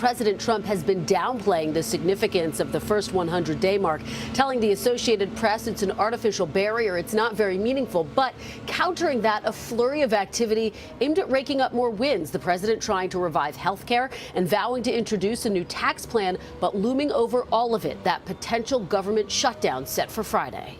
President Trump has been downplaying the significance of the first 100-day mark, telling the Associated Press it's an artificial barrier, it's not very meaningful, but countering that, a flurry of activity aimed at raking up more wins. The president trying to revive health care and vowing to introduce a new tax plan, but looming over all of it, that potential government shutdown set for Friday.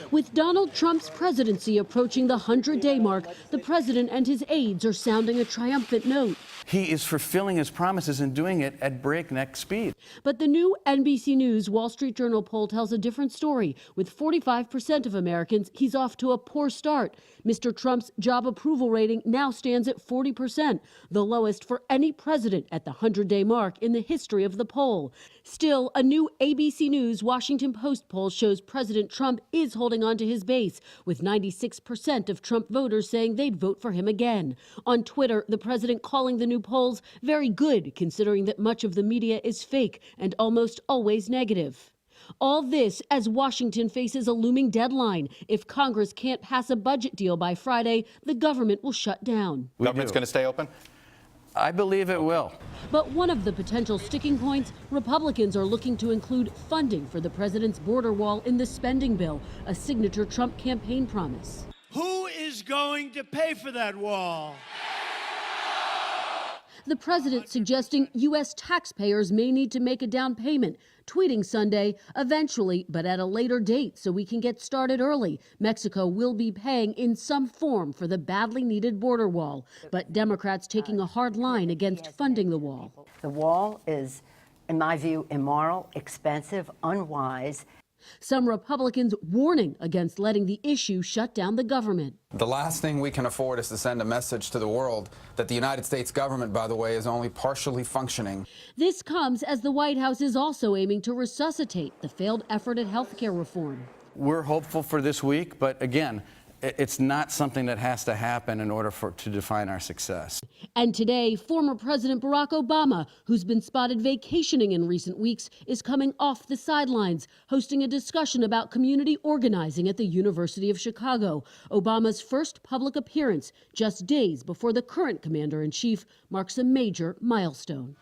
With Donald Trump's presidency approaching the 100-day mark, the president and his aides are sounding a triumphant note. He is fulfilling his promises and doing it at breakneck speed. But the new NBC News Wall Street Journal poll tells a different story. With 45% of Americans, he's off to a poor start. Mr. Trump's job approval rating now stands at 40%, the lowest for any president at the 100-day mark in the history of the poll. Still, a new ABC News Washington Post poll shows President Trump is holding on to his base, with 96% of Trump voters saying they'd vote for him again. On Twitter, the president calling the new polls very good, considering that much of the media is fake and almost always negative. All this as Washington faces a looming deadline. If Congress can't pass a budget deal by Friday, the government will shut down. Government's going to stay open? I believe it will. But one of the potential sticking points, Republicans are looking to include funding for the president's border wall in the spending bill, a signature Trump campaign promise. Who is going to pay for that wall? The president suggesting U.S. taxpayers may need to make a down payment, tweeting Sunday, eventually, but at a later date so we can get started early. Mexico will be paying in some form for the badly needed border wall, but Democrats taking a hard line against funding the wall. The wall is, in my view, immoral, expensive, unwise. Some Republicans warning against letting the issue shut down the government. The last thing we can afford is to send a message to the world that the United States government, by the way, is only partially functioning. This comes as the White House is also aiming to resuscitate the failed effort at health care reform. We're hopeful for this week, but again, it's not something that has to happen in order to define our success. And today, former President Barack Obama, who's been spotted vacationing in recent weeks, is coming off the sidelines, hosting a discussion about community organizing at the University of Chicago. Obama's first public appearance, just days before the current commander-in-chief, marks a major milestone.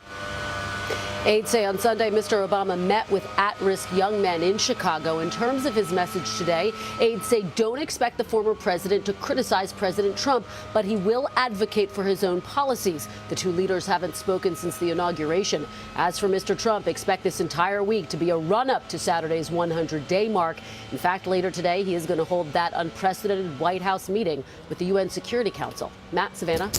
Aides say on Sunday Mr. Obama met with at-risk young men in Chicago. In terms of his message today, aides say don't expect the former president to criticize President Trump, but he will advocate for his own policies. The two leaders haven't spoken since the inauguration. As for Mr. Trump, expect this entire week to be a run-up to Saturday's 100-day mark. In fact, later today, he is going to hold that unprecedented White House meeting with the UN Security Council. Matt, Savannah.